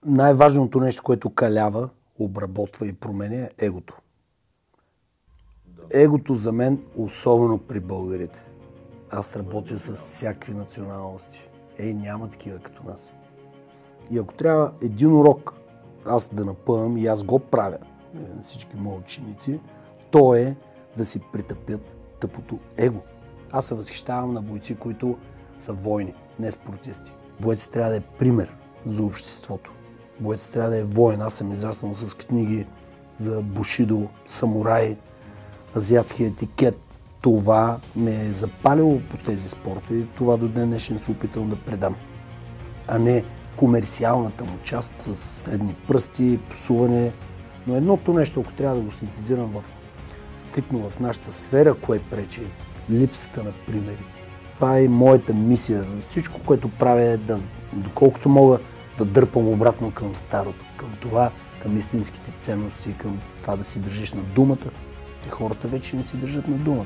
Най-важното нещо, което калява, обработва и променя е егото. Егото за мен, особено при българите. Аз работя с всякакви националности. Няма такива като нас. И ако трябва един урок аз да напъвам, и аз го правя на всички мои ученици, то е да си притъпят тъпото его. Аз се възхищавам на бойци, които са войни, не спортисти. Бойцът трябва да е пример за обществото. Бойцът трябва да е воин. Аз съм израснал с книги за бушидо, самурай, азиатски етикет. Това ме е запалило по тези спорта и това до ден днешен се опитвам да предам. А не комерциалната му част с средни пръсти, псуване. Но едното нещо, ако трябва да го синтезирам стрикно в нашата сфера, кое пречи? Липсата на примери. Това е моята мисия. Всичко, което правя е да, доколкото мога, да дърпам обратно към старото, към това, към истинските ценности, към това да си държиш на думата. И хората вече не си държат на думата.